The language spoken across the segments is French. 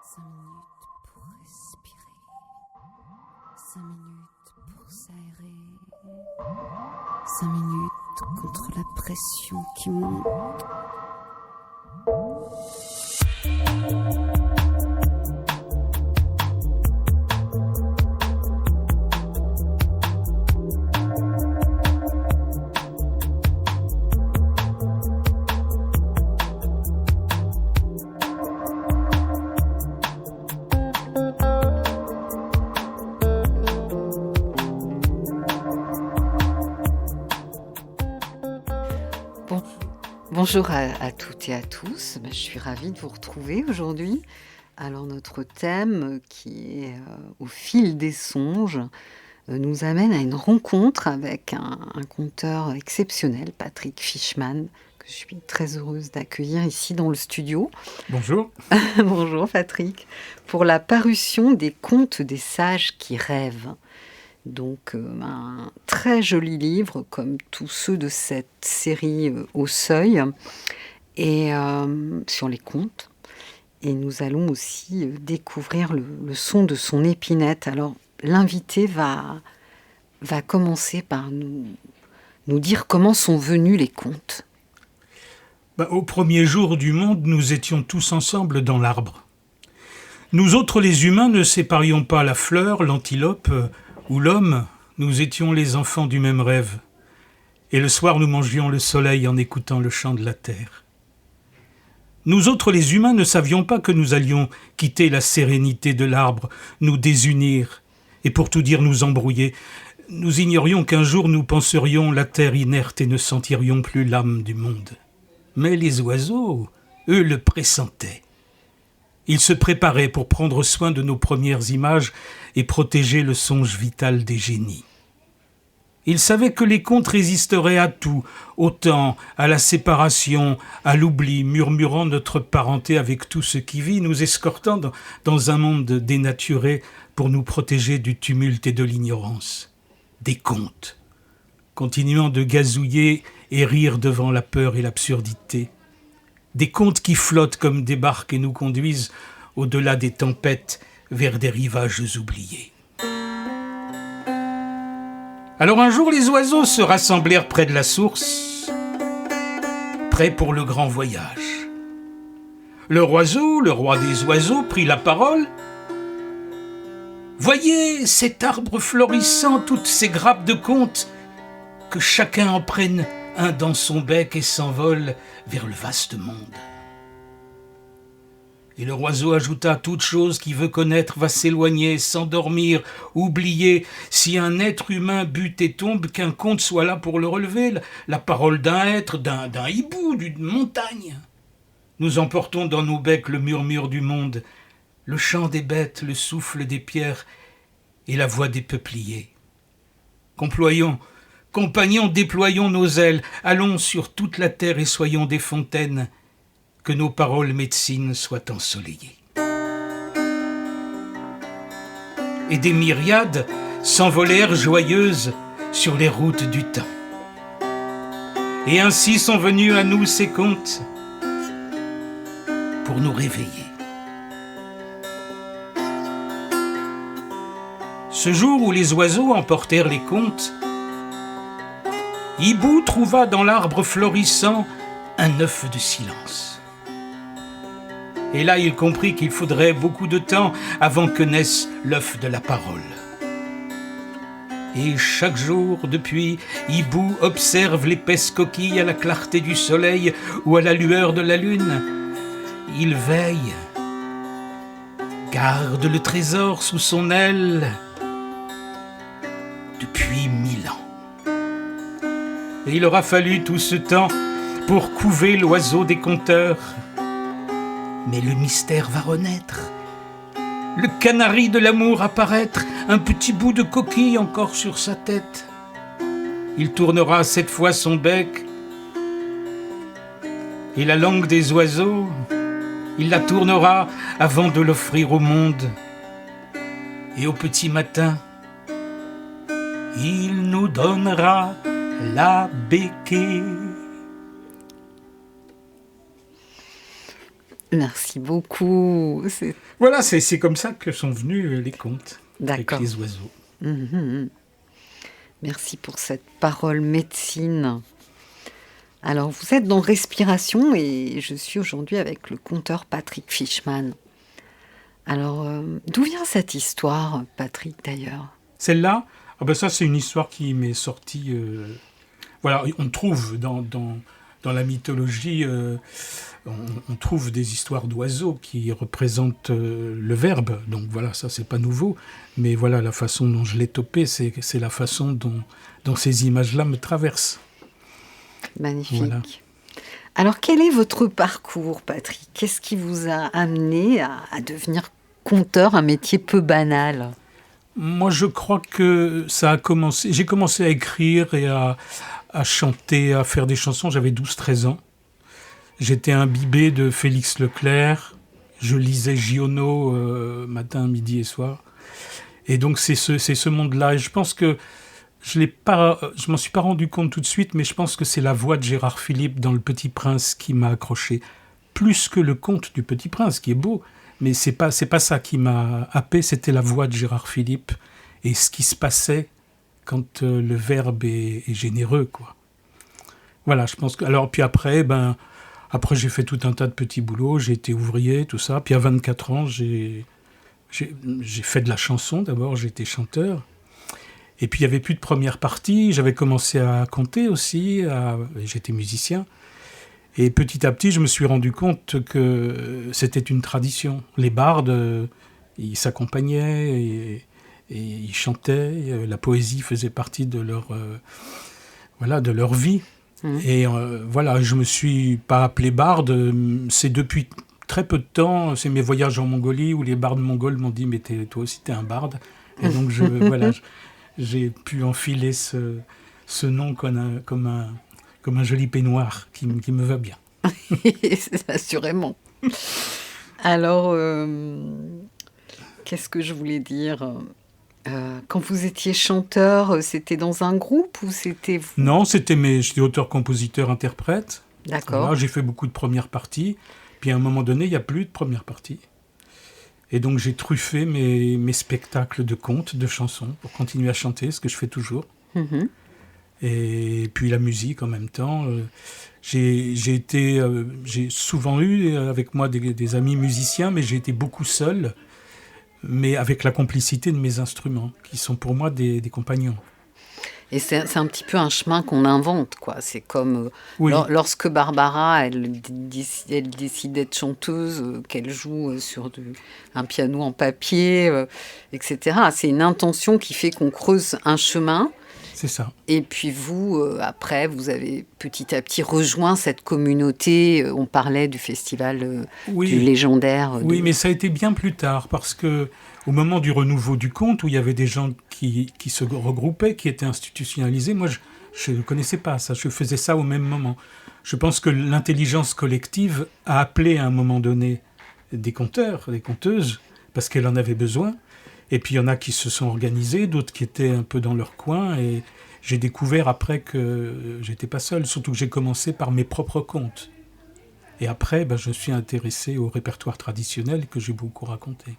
5 minutes pour respirer. 5 minutes pour s'aérer. 5 minutes contre la pression qui monte. Bonjour à toutes et à tous, je suis ravie de vous retrouver aujourd'hui. Alors notre thème qui est au fil des songes nous amène à une rencontre avec un conteur exceptionnel, Patrick Fischmann, que je suis très heureuse d'accueillir ici dans le studio. Bonjour. Bonjour Patrick, pour la parution des Contes des sages qui rêvent. Donc un très joli livre, comme tous ceux de cette série Au Seuil, et sur les contes. Et nous allons aussi découvrir le son de son épinette. Alors l'invité va commencer par nous dire comment sont venus les contes. Au premier jour du monde, nous étions tous ensemble dans l'arbre. Nous autres les humains ne séparions pas la fleur, l'antilope ou l'homme, nous étions les enfants du même rêve. Et le soir, nous mangions le soleil en écoutant le chant de la terre. Nous autres, les humains, ne savions pas que nous allions quitter la sérénité de l'arbre, nous désunir, et pour tout dire, nous embrouiller. Nous ignorions qu'un jour, nous penserions la terre inerte et ne sentirions plus l'âme du monde. Mais les oiseaux, eux, le pressentaient. Ils se préparaient pour prendre soin de nos premières images et protéger le songe vital des génies. Ils savaient que les contes résisteraient à tout, au temps, à la séparation, à l'oubli, murmurant notre parenté avec tout ce qui vit, nous escortant dans un monde dénaturé pour nous protéger du tumulte et de l'ignorance. Des contes, continuant de gazouiller et rire devant la peur et l'absurdité. Des contes qui flottent comme des barques et nous conduisent au-delà des tempêtes vers des rivages oubliés. Alors un jour, les oiseaux se rassemblèrent près de la source, prêts pour le grand voyage. Le oiseau, le roi des oiseaux, prit la parole. « Voyez cet arbre florissant, toutes ces grappes de contes, que chacun en prenne un dans son bec et s'envole vers le vaste monde. » Et le oiseau ajouta, « Toute chose qui veut connaître va s'éloigner, s'endormir, oublier. Si un être humain bute et tombe, qu'un conte soit là pour le relever, la parole d'un être, d'un hibou, d'une montagne. Nous emportons dans nos becs le murmure du monde, le chant des bêtes, le souffle des pierres et la voix des peupliers. Compagnons, déployons nos ailes, allons sur toute la terre et soyons des fontaines, que nos paroles médecines soient ensoleillées. » Et des myriades s'envolèrent joyeuses sur les routes du temps. Et ainsi sont venus à nous ces contes pour nous réveiller. Ce jour où les oiseaux emportèrent les contes, Hibou trouva dans l'arbre florissant un œuf de silence. Et là, il comprit qu'il faudrait beaucoup de temps avant que naisse l'œuf de la parole. Et chaque jour, depuis, Hibou observe l'épaisse coquille à la clarté du soleil ou à la lueur de la lune. Il veille, garde le trésor sous son aile depuis 1000 ans. Et il aura fallu tout ce temps pour couver l'oiseau des conteurs. Mais le mystère va renaître, le canari de l'amour apparaître, un petit bout de coquille encore sur sa tête. Il tournera cette fois son bec, et la langue des oiseaux, il la tournera avant de l'offrir au monde. Et au petit matin, il nous donnera la béquille. Merci beaucoup. Voilà, c'est comme ça que sont venus les contes avec D'accord. les oiseaux. Mhm. Merci pour cette parole médecine. Alors, vous êtes dans Respiration et je suis aujourd'hui avec le conteur Patrick Fishman. Alors, d'où vient cette histoire, Patrick, d'ailleurs? Celle-là, ah ben ça c'est une histoire qui m'est sortie. Voilà, on trouve dans la mythologie, on trouve des histoires d'oiseaux qui représentent le verbe. Donc voilà, ça c'est pas nouveau. Mais voilà, la façon dont je l'ai topé, c'est la façon dont ces images-là me traversent. Magnifique. Voilà. Alors, quel est votre parcours, Patrick? Qu'est-ce qui vous a amené à devenir conteur, un métier peu banal? Moi, je crois que ça a commencé. J'ai commencé à écrire et à chanter, à faire des chansons. J'avais 12-13 ans. J'étais imbibé de Félix Leclerc. Je lisais Giono matin, midi et soir. Et donc, c'est ce monde-là. Et je pense que je m'en suis pas rendu compte tout de suite, mais je pense que c'est la voix de Gérard Philipe dans Le Petit Prince qui m'a accroché. Plus que le conte du Petit Prince, qui est beau. Mais c'est pas ça qui m'a happé, c'était la voix de Gérard Philipe et ce qui se passait quand le verbe est généreux, quoi. Voilà, je pense que. Alors, puis après, après j'ai fait tout un tas de petits boulots, j'ai été ouvrier, tout ça. Puis à 24 ans, j'ai fait de la chanson d'abord, j'ai été chanteur. Et puis il n'y avait plus de première partie, j'avais commencé à compter aussi, j'étais musicien. Et petit à petit, je me suis rendu compte que c'était une tradition. Les bardes, ils s'accompagnaient et ils chantaient. La poésie faisait partie de de leur vie. Mmh. Et voilà, je me suis pas appelé barde. C'est depuis très peu de temps, c'est mes voyages en Mongolie où les bardes mongols m'ont dit « mais toi aussi, t'es un barde ». Et donc, voilà, j'ai pu enfiler ce nom comme un joli peignoir qui me va bien. Assurément. Alors, qu'est-ce que je voulais dire? Quand vous étiez chanteur, c'était dans un groupe ou c'était vous? Non, j'étais auteur, compositeur, interprète. D'accord. Voilà, j'ai fait beaucoup de premières parties. Puis à un moment donné, il n'y a plus de première partie. Et donc j'ai truffé mes spectacles de contes, de chansons, pour continuer à chanter, ce que je fais toujours. Mmh. Et puis la musique en même temps. J'ai souvent eu avec moi des amis musiciens, mais j'ai été beaucoup seul, mais avec la complicité de mes instruments, qui sont pour moi des compagnons. Et c'est un petit peu un chemin qu'on invente, quoi. C'est comme Oui. lorsque Barbara, elle décide d'être chanteuse, qu'elle joue sur un piano en papier, etc. C'est une intention qui fait qu'on creuse un chemin. C'est ça. Et puis vous, après, vous avez petit à petit rejoint cette communauté. On parlait du festival du légendaire. Oui, mais ça a été bien plus tard, parce que au moment du renouveau du conte, où il y avait des gens qui se regroupaient, qui étaient institutionnalisés, moi, je ne connaissais pas ça. Je faisais ça au même moment. Je pense que l'intelligence collective a appelé à un moment donné des conteurs, des conteuses, parce qu'elle en avait besoin. Et puis il y en a qui se sont organisés, d'autres qui étaient un peu dans leur coin. Et j'ai découvert après que j'étais pas seul, surtout que j'ai commencé par mes propres contes. Et après, je suis intéressé au répertoire traditionnel que j'ai beaucoup raconté.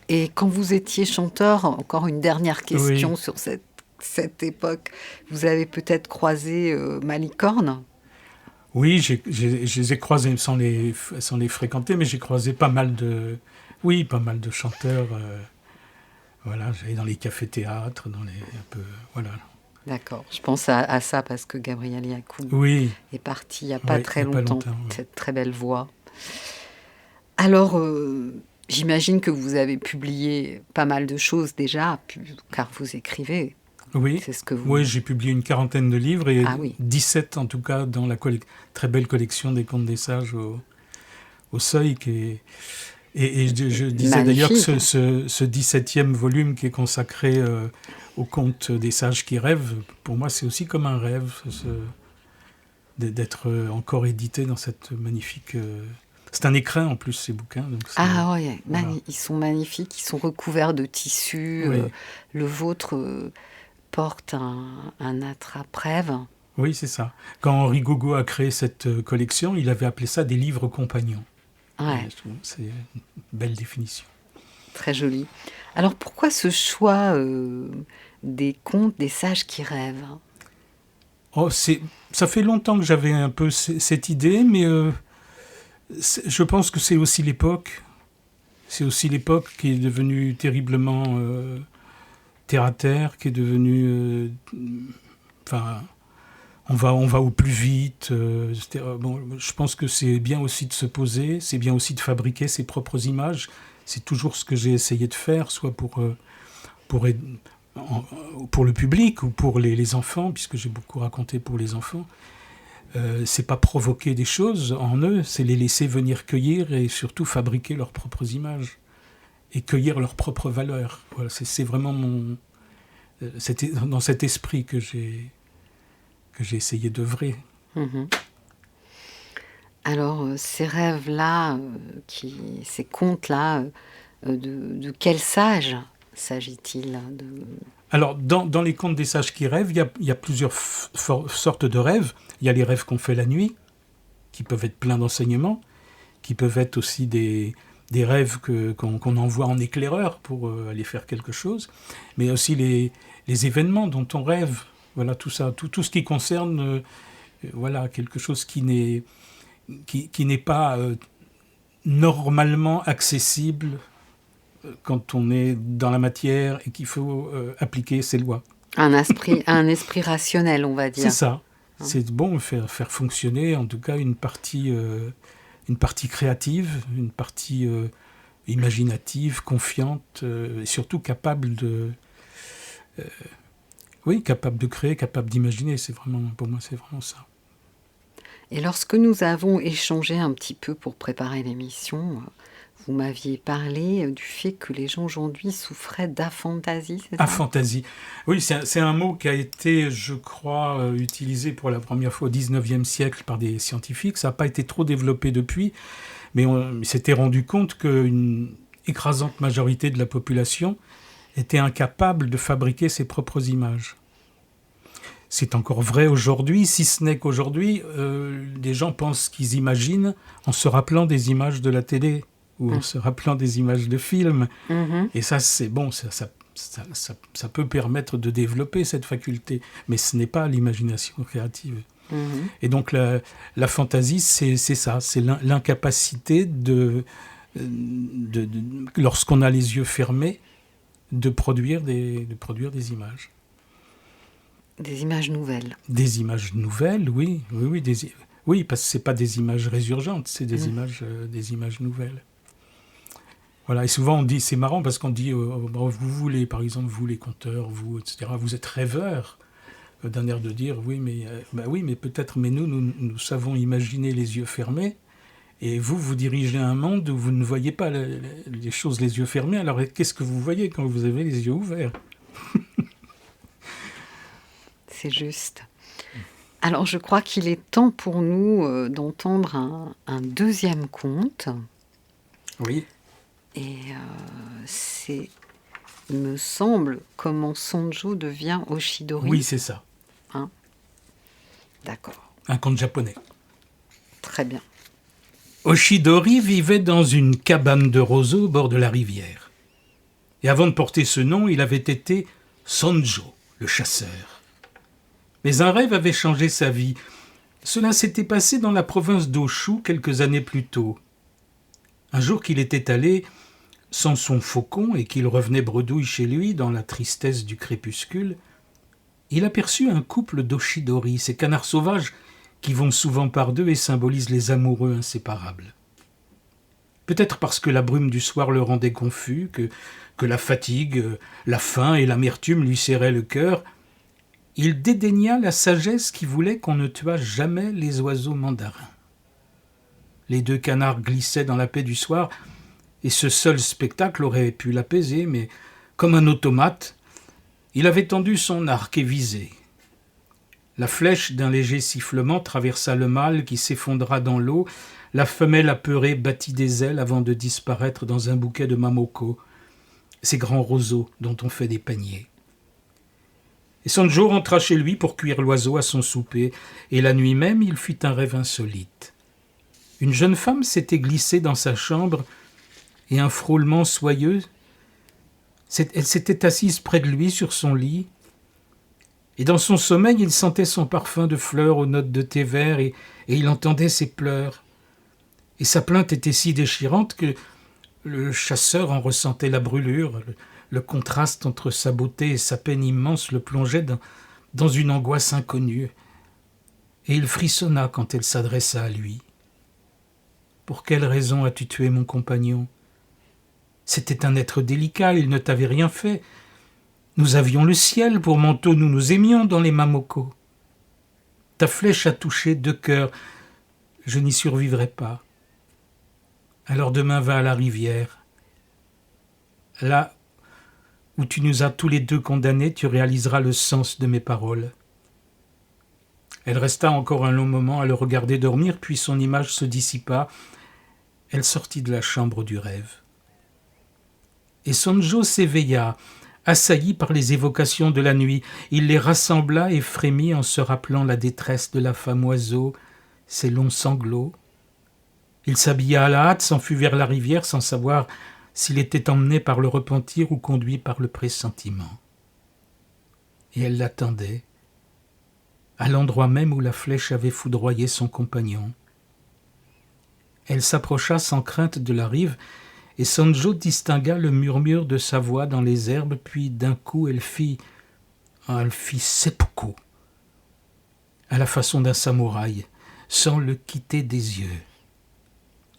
Et quand vous étiez chanteur, encore une dernière question Oui. sur cette époque, vous avez peut-être croisé Malicorne? Oui, je les ai croisés sans les fréquenter, mais j'ai croisé pas mal de chanteurs. Voilà, j'allais dans les cafés-théâtres, un peu, voilà. D'accord, je pense à ça parce que Gabriel Yacoub est parti il n'y a pas très longtemps, cette très belle voix. Alors, j'imagine que vous avez publié pas mal de choses déjà, car vous écrivez. Oui, c'est ce que vous... Oui, j'ai publié une 40aine de livres et 17 en tout cas dans la très belle collection des Contes des Sages au Seuil. Et je disais d'ailleurs que ce 17e volume qui est consacré aux Contes des Sages qui rêvent, pour moi c'est aussi comme un rêve d'être encore édité dans cette magnifique... C'est un écrin en plus, ces bouquins. Donc oui, voilà. Ils sont magnifiques, ils sont recouverts de tissus. Oui. Le vôtre porte un attrape-rêve. Oui, c'est ça. Quand Henri Gauguin a créé cette collection, il avait appelé ça des livres compagnons. Ouais. Je trouve que c'est une belle définition. Très joli. Alors pourquoi ce choix des contes des sages qui rêvent? Oh, ça fait longtemps que j'avais un peu cette idée, mais je pense que c'est aussi l'époque. C'est aussi l'époque qui est devenue terriblement terre à terre, qui est devenue... Enfin, on va au plus vite. Bon, je pense que c'est bien aussi de se poser, c'est bien aussi de fabriquer ses propres images. C'est toujours ce que j'ai essayé de faire, soit pour le public ou pour les enfants, puisque j'ai beaucoup raconté pour les enfants. C'est pas provoquer des choses en eux, c'est les laisser venir cueillir et surtout fabriquer leurs propres images et cueillir leurs propres valeurs. Voilà, c'est vraiment dans cet esprit que j'ai essayé d'œuvrer. Mhm. Alors, ces rêves-là, ces contes-là, de quel sage s'agit-il Alors, dans les contes des sages qui rêvent, il y a plusieurs sortes de rêves. Il y a les rêves qu'on fait la nuit, qui peuvent être pleins d'enseignements, qui peuvent être aussi des rêves qu'on envoie en éclaireur pour aller faire quelque chose, mais aussi les événements dont on rêve. Voilà, tout ça, tout ce qui concerne voilà, quelque chose qui n'est pas normalement accessible quand on est dans la matière et qu'il faut appliquer ses lois. un esprit rationnel, on va dire. C'est ça. C'est bon faire fonctionner en tout cas une partie créative, une partie imaginative, confiante, et surtout capable de créer, capable d'imaginer. Pour moi, c'est vraiment ça. Et lorsque nous avons échangé un petit peu pour préparer l'émission, vous m'aviez parlé du fait que les gens aujourd'hui souffraient d'aphantasie, c'est ça? Aphantasie. Oui, c'est un mot qui a été, je crois, utilisé pour la première fois au XIXe siècle par des scientifiques. Ça n'a pas été trop développé depuis, mais on s'était rendu compte qu'une écrasante majorité de la population était incapable de fabriquer ses propres images. C'est encore vrai aujourd'hui, si ce n'est qu'aujourd'hui, des gens pensent qu'ils imaginent en se rappelant des images de la télé ou en se rappelant des images de films. Mm-hmm. Et ça, c'est bon, ça peut permettre de développer cette faculté, mais ce n'est pas l'imagination créative. Mm-hmm. Et donc la fantaisie, c'est ça, c'est l'incapacité lorsqu'on a les yeux fermés, de produire des images. Des images nouvelles. Des images nouvelles, oui, parce que c'est pas des images résurgentes, c'est des images nouvelles. Voilà, et souvent on dit, c'est marrant parce qu'on dit, vous les conteurs, vous, etc., vous êtes rêveurs, d'un air de dire, oui, mais peut-être, mais nous savons imaginer les yeux fermés, et vous dirigez un monde où vous ne voyez pas les choses les yeux fermés, alors qu'est-ce que vous voyez quand vous avez les yeux ouverts? C'est juste. Alors, je crois qu'il est temps pour nous d'entendre un deuxième conte. Oui. Et c'est, il me semble, comment Sonjo devient Oshidori. Oui, c'est ça. Hein? D'accord. Un conte japonais. Très bien. Oshidori vivait dans une cabane de roseaux au bord de la rivière. Et avant de porter ce nom, il avait été Sonjo, le chasseur. Mais un rêve avait changé sa vie. Cela s'était passé dans la province d'Oshu quelques années plus tôt. Un jour qu'il était allé sans son faucon et qu'il revenait bredouille chez lui dans la tristesse du crépuscule, il aperçut un couple d'Oshidori, ces canards sauvages qui vont souvent par deux et symbolisent les amoureux inséparables. Peut-être parce que la brume du soir le rendait confus, que la fatigue, la faim et l'amertume lui serraient le cœur, il dédaigna la sagesse qui voulait qu'on ne tuât jamais les oiseaux mandarins. Les deux canards glissaient dans la paix du soir, et ce seul spectacle aurait pu l'apaiser, mais comme un automate, il avait tendu son arc et visé. La flèche d'un léger sifflement traversa le mâle qui s'effondra dans l'eau. La femelle apeurée battit des ailes avant de disparaître dans un bouquet de mamoko, ces grands roseaux dont on fait des paniers. Et Sonjo rentra chez lui pour cuire l'oiseau à son souper, et la nuit même il fit un rêve insolite. une jeune femme s'était glissée dans sa chambre et un frôlement soyeux. Elle s'était assise près de lui sur son lit. Et dans son sommeil, il sentait son parfum de fleurs aux notes de thé vert et il entendait ses pleurs. Et sa plainte était si déchirante que le chasseur en ressentait la brûlure. Le contraste entre sa beauté et sa peine immense le plongeait dans une angoisse inconnue. Et il frissonna quand elle s'adressa à lui. « Pour quelle raison as-tu tué mon compagnon ? C'était un être délicat, il ne t'avait rien fait. Nous avions le ciel pour manteau, nous nous aimions dans les Mamoko. Ta flèche a touché 2 cœurs, je n'y survivrai pas. Alors demain va à la rivière. Là où tu nous as tous les 2 condamnés, tu réaliseras le sens de mes paroles. » Elle resta encore un long moment à le regarder dormir, puis son image se dissipa. Elle sortit de la chambre du rêve. Et Sonjo s'éveilla, assailli par les évocations de la nuit. Il les rassembla et frémit en se rappelant la détresse de la femme oiseau, ses longs sanglots. Il s'habilla à la hâte, s'enfuit vers la rivière sans savoir s'il était emmené par le repentir ou conduit par le pressentiment. Et elle l'attendait, à l'endroit même où la flèche avait foudroyé son compagnon. Elle s'approcha sans crainte de la rive, et Sonjo distingua le murmure de sa voix dans les herbes, puis d'un coup elle fit seppuku, à la façon d'un samouraï, sans le quitter des yeux,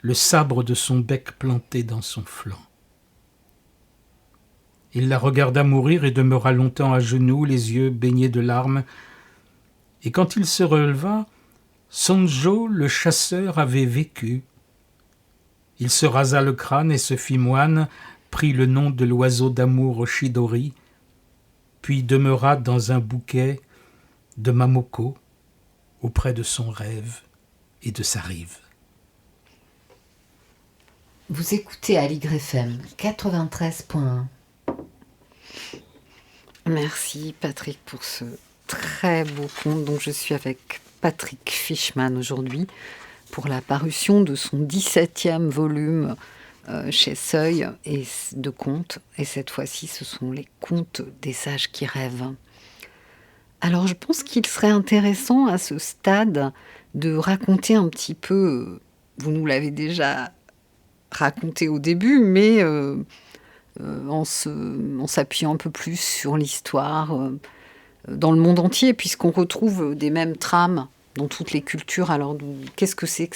le sabre de son bec planté dans son flanc. Il la regarda mourir et demeura longtemps à genoux, les yeux baignés de larmes, et quand il se releva, Sonjo, le chasseur, avait vécu. Il se rasa le crâne et se fit moine, prit le nom de l'oiseau d'amour Oshidori, puis demeura dans un bouquet de Mamoko, auprès de son rêve et de sa rive. Vous écoutez Aligre FM 93.1. Merci Patrick pour ce très beau conte dont je suis avec Patrick Fischmann aujourd'hui pour la parution de son 17e volume chez Seuil et de contes. Et cette fois-ci, ce sont les contes des sages qui rêvent. Alors, je pense qu'il serait intéressant à ce stade de raconter un petit peu, vous nous l'avez déjà raconté au début, mais en s'appuyant un peu plus sur l'histoire dans le monde entier, puisqu'on retrouve des mêmes trames dans toutes les cultures. Alors, qu'est-ce que c'est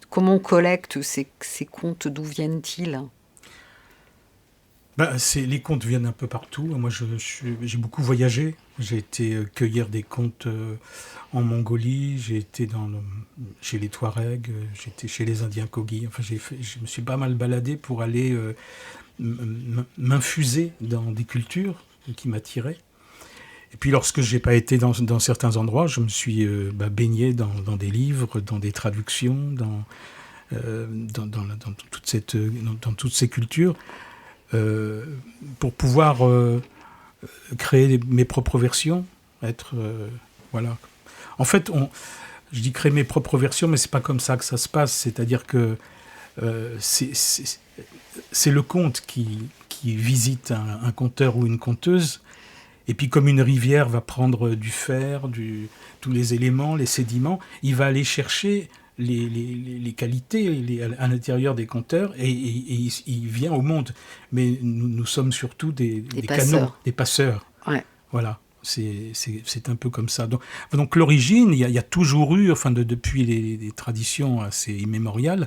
comment on collecte ces contes, d'où viennent-ils ? Les contes viennent un peu partout. Moi, j'ai beaucoup voyagé. J'ai été cueillir des contes en Mongolie, j'ai été chez les Touaregs, j'étais chez les Indiens Kogi. Enfin, je me suis pas mal baladé pour aller m'infuser dans des cultures qui m'attiraient. Et puis lorsque je n'ai pas été dans certains endroits, je me suis baigné dans des livres, dans des traductions, dans toutes ces cultures, pour pouvoir créer mes propres versions. Voilà. En fait, je dis créer mes propres versions, mais c'est pas comme ça que ça se passe. C'est-à-dire que c'est le conte qui visite un conteur ou une conteuse. Et puis comme une rivière va prendre du fer, tous les éléments, les sédiments, il va aller chercher les qualités à l'intérieur des conteurs et il vient au monde. Mais nous sommes surtout des canaux, des passeurs. Ouais. Voilà, c'est un peu comme ça. Donc l'origine, il y a toujours eu, depuis les traditions assez immémoriales,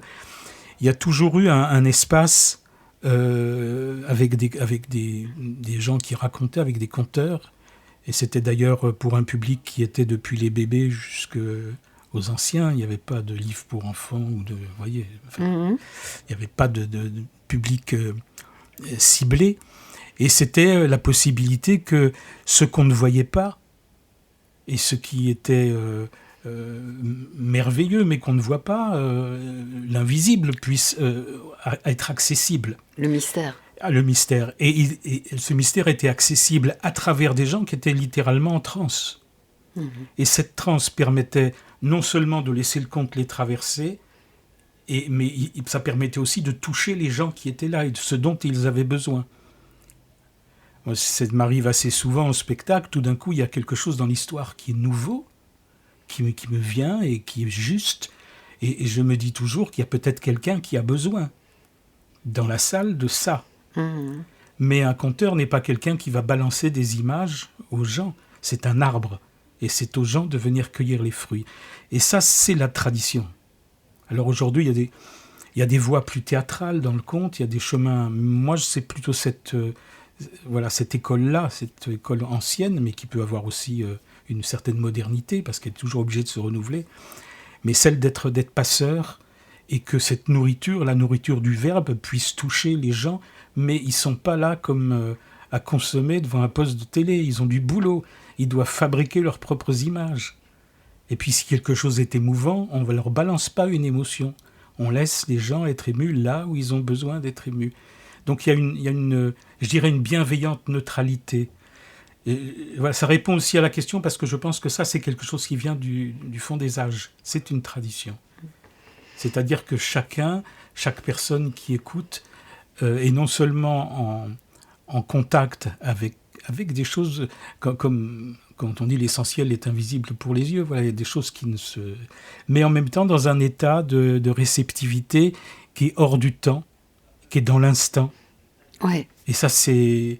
il y a toujours eu un espace avec des gens qui racontaient, avec des conteurs. Et c'était d'ailleurs pour un public qui était depuis les bébés jusqu'aux anciens. Il n'y avait pas de livre pour enfants il n'y avait pas de public ciblé. Et c'était la possibilité que ce qu'on ne voyait pas et ce qui était merveilleux mais qu'on ne voit pas, l'invisible puisse être accessible. Le mystère. Le mystère. Et ce mystère était accessible à travers des gens qui étaient littéralement en transe. Et cette transe permettait non seulement de laisser le conte les traverser, Mais ça permettait aussi de toucher les gens qui étaient là et de ce dont ils avaient besoin. Moi, ça m'arrive assez souvent au spectacle, tout d'un coup, il y a quelque chose dans l'histoire qui est nouveau, qui me vient et qui est juste. Et je me dis toujours qu'il y a peut-être quelqu'un qui a besoin dans la salle de ça. Mais un conteur n'est pas quelqu'un qui va balancer des images aux gens. C'est un arbre. Et c'est aux gens de venir cueillir les fruits. Et ça, c'est la tradition. Alors aujourd'hui, il y a des voies plus théâtrales dans le conte, il y a des chemins. Moi, c'est plutôt cette école-là, cette école ancienne, mais qui peut avoir aussi une certaine modernité, parce qu'elle est toujours obligée de se renouveler. Mais celle d'être passeur, et que cette nourriture, la nourriture du verbe, puisse toucher les gens, mais ils ne sont pas là comme à consommer devant un poste de télé. Ils ont du boulot, ils doivent fabriquer leurs propres images. Et puis si quelque chose est émouvant, on ne leur balance pas une émotion. On laisse les gens être émus là où ils ont besoin d'être émus. Donc il y a une, je dirais, une bienveillante neutralité. Et voilà, ça répond aussi à la question parce que je pense que ça, c'est quelque chose qui vient du fond des âges. C'est une tradition. C'est-à-dire que chaque personne qui écoute est non seulement en contact avec des choses comme quand on dit l'essentiel est invisible pour les yeux, voilà, il y a des choses qui ne se... Mais en même temps dans un état de réceptivité qui est hors du temps, qui est dans l'instant. Ouais. Et ça, c'est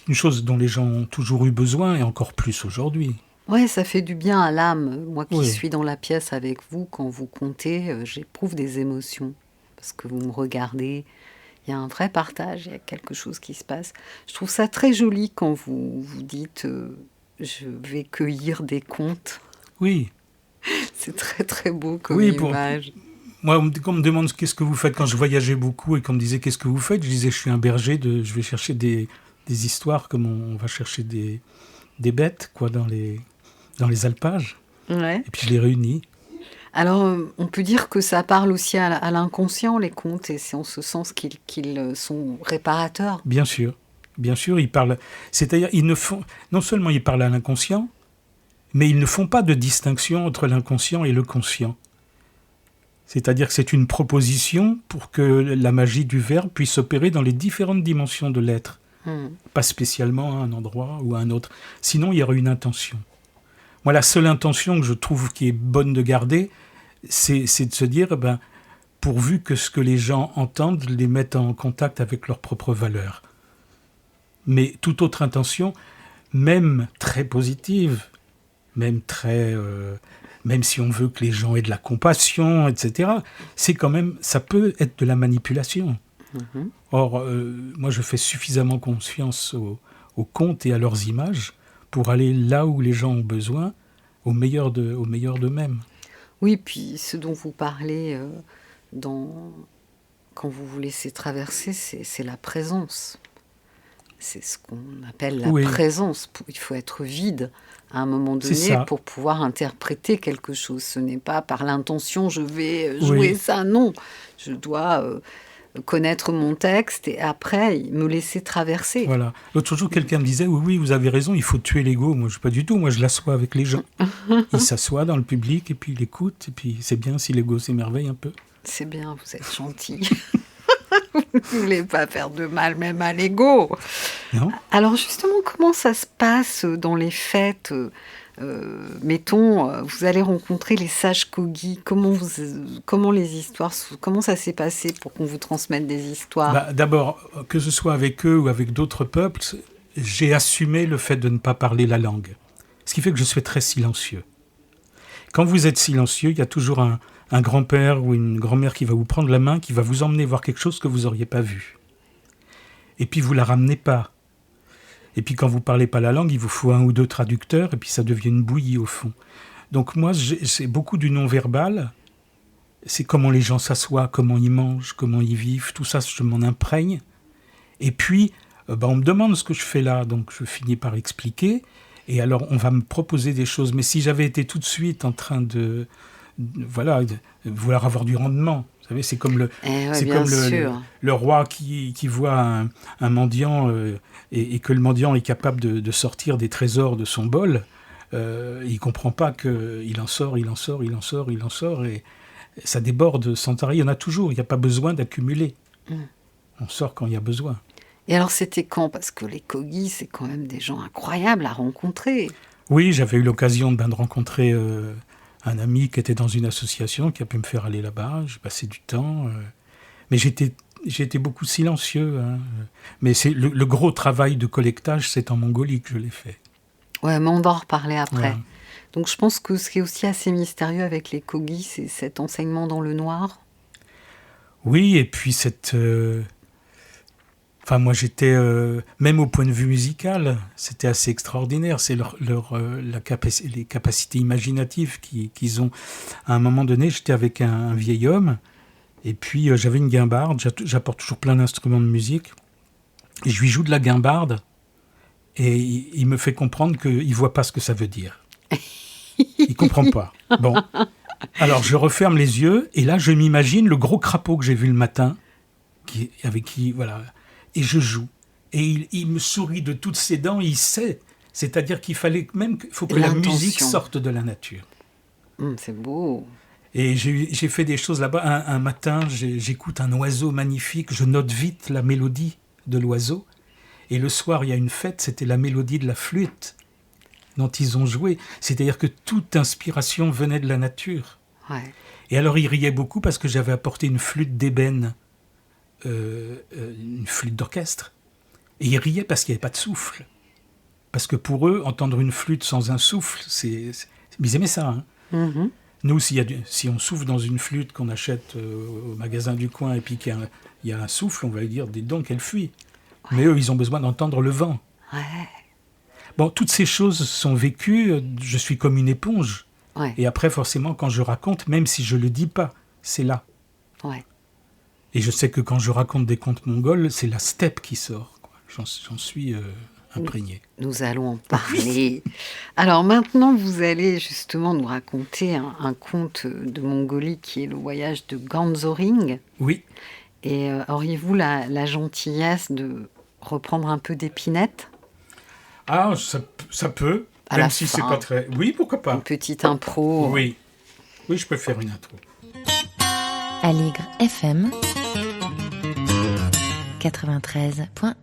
une chose dont les gens ont toujours eu besoin, et encore plus aujourd'hui. Ouais, ça fait du bien à l'âme. Moi qui suis dans la pièce avec vous, quand vous contez, j'éprouve des émotions. Parce que vous me regardez, il y a un vrai partage, il y a quelque chose qui se passe. Je trouve ça très joli quand vous dites je vais cueillir des contes. Oui. C'est très très beau comme image. Moi, quand on me demande qu'est-ce que vous faites, quand je voyageais beaucoup et qu'on me disait qu'est-ce que vous faites, je disais je suis un berger, je vais chercher des histoires comme on va chercher des bêtes quoi, dans les alpages. Ouais. Et puis je les réunis. Alors, on peut dire que ça parle aussi à l'inconscient, les contes, et c'est en ce sens qu'ils sont réparateurs. Bien sûr, ils parlent. C'est-à-dire, non seulement ils parlent à l'inconscient, mais ils ne font pas de distinction entre l'inconscient et le conscient. C'est-à-dire que c'est une proposition pour que la magie du verbe puisse opérer dans les différentes dimensions de l'être, pas spécialement à un endroit ou à un autre. Sinon, il y aurait une intention. Moi, la seule intention que je trouve qui est bonne de garder, c'est de se dire, pourvu que ce que les gens entendent les mette en contact avec leurs propres valeurs. Mais toute autre intention, même très positive, même si on veut que les gens aient de la compassion, etc., c'est quand même, ça peut être de la manipulation. Or, moi, je fais suffisamment confiance aux contes et à leurs images pour aller là où les gens ont besoin, au meilleur d'eux-mêmes. Oui, puis ce dont vous parlez quand vous vous laissez traverser, c'est la présence. C'est ce qu'on appelle la présence. Il faut être vide à un moment donné pour pouvoir interpréter quelque chose. Ce n'est pas par l'intention, je vais jouer ça, non. Je dois connaître mon texte et après me laisser traverser. Voilà. L'autre jour, quelqu'un me disait, oui, vous avez raison, il faut tuer l'ego. Moi, je ne pas du tout. Moi, je l'assois avec les gens. Il s'assoit dans le public et puis il écoute. Et puis, c'est bien si l'ego s'émerveille un peu. C'est bien, vous êtes gentil. Vous ne voulez pas faire de mal même à l'ego. Non. Alors justement, comment ça se passe dans les fêtes mettons, vous allez rencontrer les sages Kogi. Comment les histoires, comment ça s'est passé pour qu'on vous transmette des histoires ? D'abord, que ce soit avec eux ou avec d'autres peuples, j'ai assumé le fait de ne pas parler la langue. Ce qui fait que je suis très silencieux. Quand vous êtes silencieux, il y a toujours un grand-père ou une grand-mère qui va vous prendre la main, qui va vous emmener voir quelque chose que vous n'auriez pas vu. Et puis vous ne la ramenez pas. Et puis quand vous ne parlez pas la langue, il vous faut un ou deux traducteurs, et puis ça devient une bouillie au fond. Donc moi, c'est beaucoup du non-verbal. C'est comment les gens s'assoient, comment ils mangent, comment ils vivent, tout ça, je m'en imprègne. Et puis, on me demande ce que je fais là, donc je finis par expliquer. Et alors, on va me proposer des choses. Mais si j'avais été tout de suite en train de vouloir avoir du rendement, vous savez, c'est comme le roi qui voit un mendiant et que le mendiant est capable de sortir des trésors de son bol. Il ne comprend pas qu'il en sort. Ça déborde sans arrêt, il y en a toujours, il n'y a pas besoin d'accumuler. On sort quand il y a besoin. Et alors, c'était quand? Parce que les Kogis, c'est quand même des gens incroyables à rencontrer. Oui, j'avais eu l'occasion de rencontrer un ami qui était dans une association, qui a pu me faire aller là-bas. J'ai passé du temps. Mais j'étais beaucoup silencieux. Hein. Mais c'est le gros travail de collectage, c'est en Mongolie que je l'ai fait. Ouais, mais on va en reparler après. Ouais. Donc, je pense que ce qui est aussi assez mystérieux avec les Kogis, c'est cet enseignement dans le noir. Oui, et puis Enfin, moi, j'étais, même au point de vue musical, c'était assez extraordinaire. C'est les capacités imaginatives qu'ils ont. À un moment donné, j'étais avec un vieil homme, et puis j'avais une guimbarde. J'apporte toujours plein d'instruments de musique, et je lui joue de la guimbarde, et il me fait comprendre qu'il ne voit pas ce que ça veut dire. Il ne comprend pas. Bon. Alors, je referme les yeux, et là, je m'imagine le gros crapaud que j'ai vu le matin, voilà. Et je joue. Et il me sourit de toutes ses dents, il sait. C'est-à-dire qu'il faut que la musique sorte de la nature. C'est beau. Et j'ai fait des choses là-bas. Un matin, j'écoute un oiseau magnifique, je note vite la mélodie de l'oiseau. Et le soir, il y a une fête, c'était la mélodie de la flûte dont ils ont joué. C'est-à-dire que toute inspiration venait de la nature. Ouais. Et alors, ils riaient beaucoup parce que j'avais apporté une flûte d'ébène. Une flûte d'orchestre, et ils riaient parce qu'il n'y avait pas de souffle, parce que pour eux, entendre une flûte sans un souffle, ils aimaient ça, hein. Mm-hmm. Nous, si on souffle dans une flûte qu'on achète au magasin du coin et puis qu'il y a un souffle, on va lui dire, dis donc, elle fuit. Ouais. Mais eux, ils ont besoin d'entendre le vent. Ouais. Bon, toutes ces choses sont vécues, je suis comme une éponge. Ouais. Et après, forcément, quand je raconte, même si je ne le dis pas, c'est là. Ouais. Et je sais que quand je raconte des contes mongols, c'est la steppe qui sort. J'en suis imprégné. Nous allons en parler. Alors maintenant, vous allez justement nous raconter un conte de Mongolie qui est le voyage de Ganzoring. Oui. Et auriez-vous la gentillesse de reprendre un peu d'Épinette? Ah, ça peut. À même si c'est pas très... Oui, pourquoi pas. Une petite impro. Oui. Oui, je peux faire une intro. Aligre FM 93.1.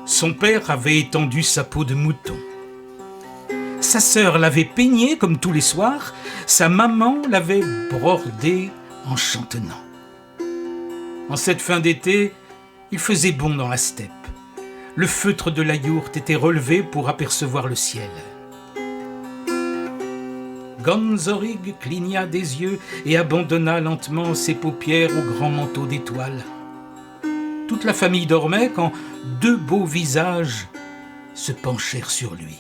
Son père avait étendu sa peau de mouton. Sa sœur l'avait peignée comme tous les soirs, sa maman l'avait brodée en chantonnant. En cette fin d'été, il faisait bon dans la steppe. Le feutre de la yourte était relevé pour apercevoir le ciel. Ganzorig cligna des yeux et abandonna lentement ses paupières au grand manteau d'étoiles. Toute la famille dormait quand deux beaux visages se penchèrent sur lui.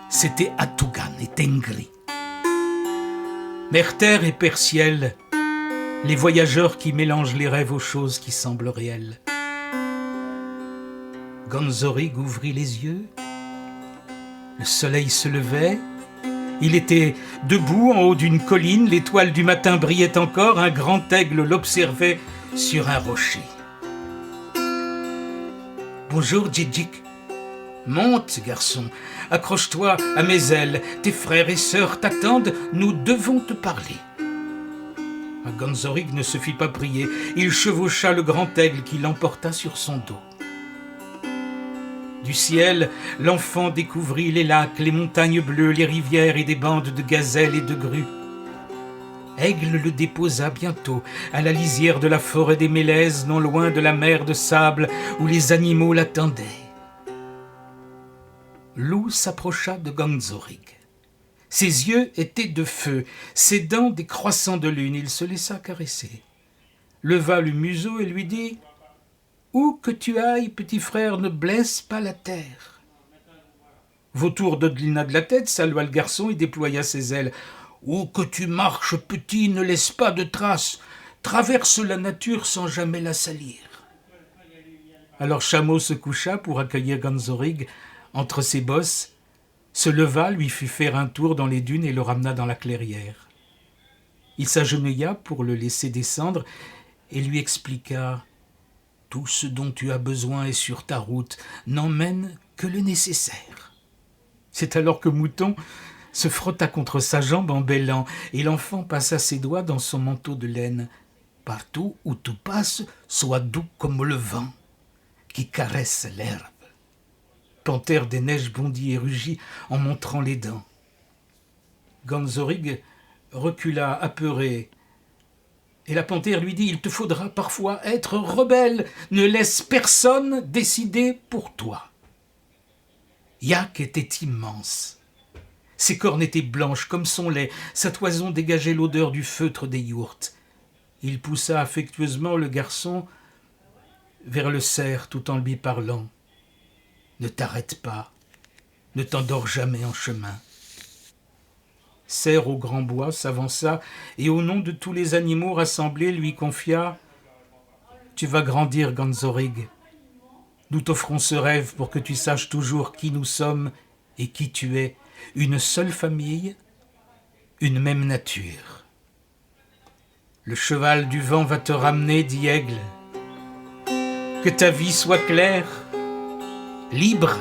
C'était Atugan et Tengri. Mère-Terre et Père-Ciel, les voyageurs qui mélangent les rêves aux choses qui semblent réelles. Ganzorig ouvrit les yeux. Le soleil se levait. Il était debout en haut d'une colline. L'étoile du matin brillait encore. Un grand aigle l'observait sur un rocher. « Bonjour, Djidjik. Monte, garçon. Accroche-toi à mes ailes. Tes frères et sœurs t'attendent. Nous devons te parler. » Ganzorig ne se fit pas prier. Il chevaucha le grand aigle qui l'emporta sur son dos. Du ciel, l'enfant découvrit les lacs, les montagnes bleues, les rivières et des bandes de gazelles et de grues. Aigle le déposa bientôt à la lisière de la forêt des Mélèzes, non loin de la mer de sable où les animaux l'attendaient. Loup s'approcha de Ganzorig. Ses yeux étaient de feu, ses dents des croissants de lune. Il se laissa caresser, leva le museau et lui dit « Où que tu ailles, petit frère, ne blesse pas la terre. » Vautour dodelina de la tête, salua le garçon et déploya ses ailes. « Où que tu marches, petit, ne laisse pas de traces. Traverse la nature sans jamais la salir. » Alors Chameau se coucha pour accueillir Ganzorig entre ses bosses, se leva, lui fit faire un tour dans les dunes et le ramena dans la clairière. Il s'agenouilla pour le laisser descendre et lui expliqua « Tout ce dont tu as besoin est sur ta route, n'emmène que le nécessaire. » C'est alors que Mouton se frotta contre sa jambe en bêlant, et l'enfant passa ses doigts dans son manteau de laine. « Partout où tu passes, sois doux comme le vent qui caresse l'herbe. » Panthère des neiges bondit et rugit en montrant les dents. Ganzorig recula apeuré. Et la panthère lui dit « Il te faudra parfois être rebelle, ne laisse personne décider pour toi. » Yak était immense. Ses cornes étaient blanches comme son lait, sa toison dégageait l'odeur du feutre des yourtes. Il poussa affectueusement le garçon vers le cerf tout en lui parlant. « Ne t'arrête pas, ne t'endors jamais en chemin. » Cerf au grand bois s'avança et au nom de tous les animaux rassemblés lui confia « Tu vas grandir, Ganzorig. Nous t'offrons ce rêve pour que tu saches toujours qui nous sommes et qui tu es, une seule famille, une même nature. Le cheval du vent va te ramener, dit Aigle. Que ta vie soit claire, libre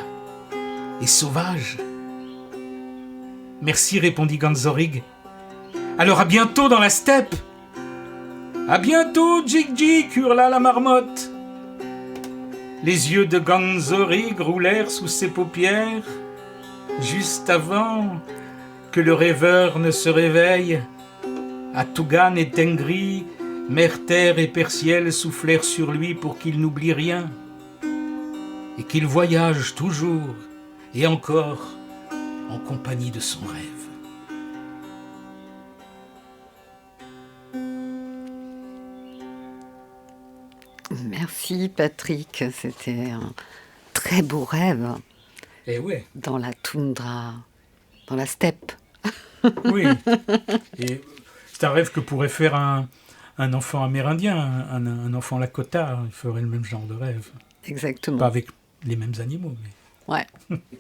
et sauvage. » Merci, répondit Ganzorig. Alors à bientôt dans la steppe. À bientôt, Djik-Djik, hurla la marmotte. Les yeux de Ganzorig roulèrent sous ses paupières, juste avant que le rêveur ne se réveille. Atugan et Tengri, mer, terre et Perciel soufflèrent sur lui pour qu'il n'oublie rien et qu'il voyage toujours et encore en compagnie de son rêve. Merci Patrick, c'était un très beau rêve. Eh ouais. Dans la toundra, dans la steppe. Oui. Et c'est un rêve que pourrait faire un enfant amérindien, un enfant Lakota. Il ferait le même genre de rêve. Exactement. Pas avec les mêmes animaux, mais... Ouais.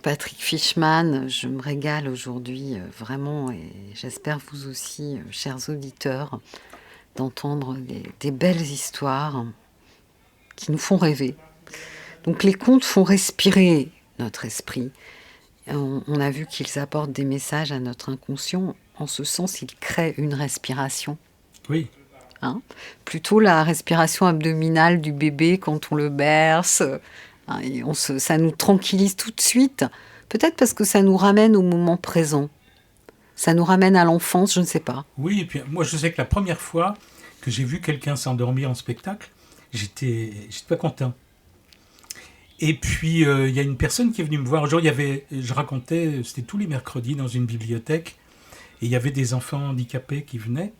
Patrick Fischmann, je me régale aujourd'hui vraiment et j'espère vous aussi, chers auditeurs, d'entendre des belles histoires qui nous font rêver. Donc les contes font respirer notre esprit. On a vu qu'ils apportent des messages à notre inconscient. En ce sens, ils créent une respiration. Oui. Hein, plutôt la respiration abdominale du bébé quand on le berce. Et ça nous tranquillise tout de suite. Peut-être parce que ça nous ramène au moment présent. Ça nous ramène à l'enfance, je ne sais pas. Oui, et puis moi je sais que la première fois que j'ai vu quelqu'un s'endormir en spectacle, j'étais pas content. Et puis il y a une personne qui est venue me voir. Un jour, je racontais, c'était tous les mercredis dans une bibliothèque, et il y avait des enfants handicapés qui venaient.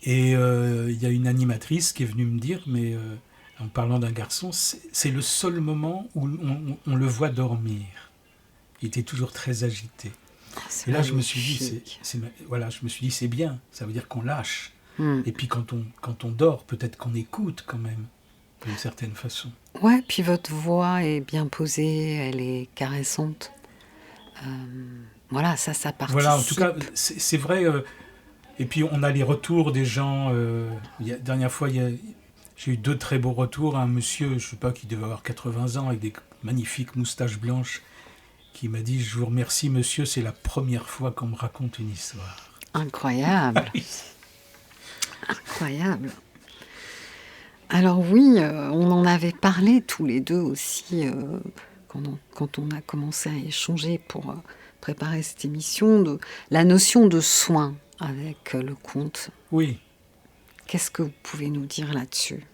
Et il y a une animatrice qui est venue me dire, mais en parlant d'un garçon, c'est le seul moment où on le voit dormir. Il était toujours très agité. Et là, je me suis dit, c'est bien. Ça veut dire qu'on lâche. Et puis quand on dort, peut-être qu'on écoute quand même, d'une certaine façon. Ouais, puis votre voix est bien posée, elle est caressante. Voilà, ça participe. Voilà, en tout cas, c'est vrai. Et puis on a les retours des gens. Dernière fois, j'ai eu 2 très beaux retours. Un monsieur, je ne sais pas, qui devait avoir 80 ans, avec des magnifiques moustaches blanches, qui m'a dit « Je vous remercie, monsieur, c'est la première fois qu'on me raconte une histoire. » Incroyable. Incroyable. Alors oui, on en avait parlé tous les deux aussi, quand on a commencé à échanger pour préparer cette émission, de la notion de soin avec le conte. Oui. Qu'est-ce que vous pouvez nous dire là-dessus ?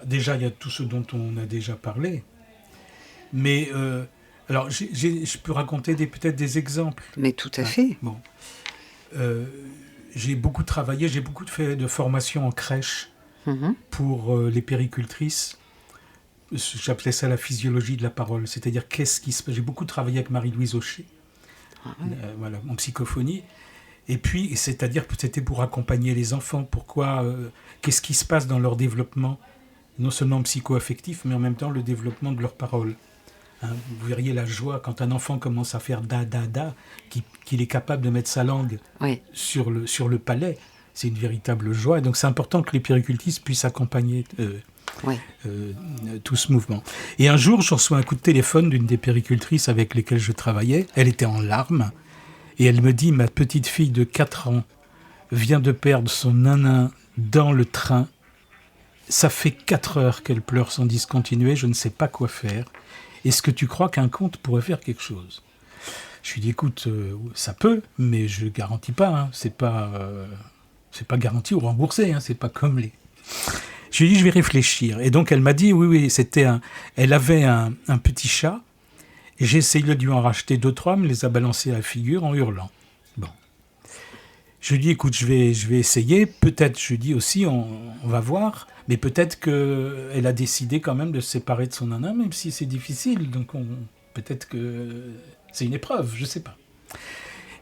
Déjà, il y a tout ce dont on a déjà parlé. Mais, alors, je peux raconter peut-être des exemples. Mais tout à fait. Bon. J'ai beaucoup travaillé, j'ai beaucoup fait de formation en crèche pour les péricultrices. J'appelais ça la physiologie de la parole. C'est-à-dire, qu'est-ce qui se passe ? J'ai beaucoup travaillé avec Marie-Louise Aucher, voilà, en psychophonie. Et puis, c'est-à-dire que c'était pour accompagner les enfants. Pourquoi, qu'est-ce qui se passe dans leur développement non seulement psycho-affectif, mais en même temps le développement de leurs paroles. Hein, vous verriez la joie quand un enfant commence à faire da da da, qu'il est capable de mettre sa langue sur le palais. C'est une véritable joie. Et donc c'est important que les puéricultrices puissent accompagner tout ce mouvement. Et un jour, je reçois un coup de téléphone d'une des puéricultrices avec lesquelles je travaillais. Elle était en larmes et elle me dit: ma petite fille de 4 ans vient de perdre son nanin dans le train. Ça fait 4 heures qu'elle pleure sans discontinuer. Je ne sais pas quoi faire. Est-ce que tu crois qu'un conte pourrait faire quelque chose ? Je lui dis: écoute, ça peut, mais je ne garantis pas. Hein. C'est pas garanti ou remboursé. Hein. C'est pas comme les... Je lui ai dit: je vais réfléchir. Et donc elle m'a dit, oui, elle avait un petit chat, et j'ai essayé de lui en racheter 2-3, mais les a balancés à la figure en hurlant. Bon. Je lui ai dit: écoute, je vais essayer. Peut-être, je lui ai dit aussi, on va voir, mais peut-être qu'elle a décidé quand même de se séparer de son nanin, même si c'est difficile. Donc peut-être que c'est une épreuve, je ne sais pas.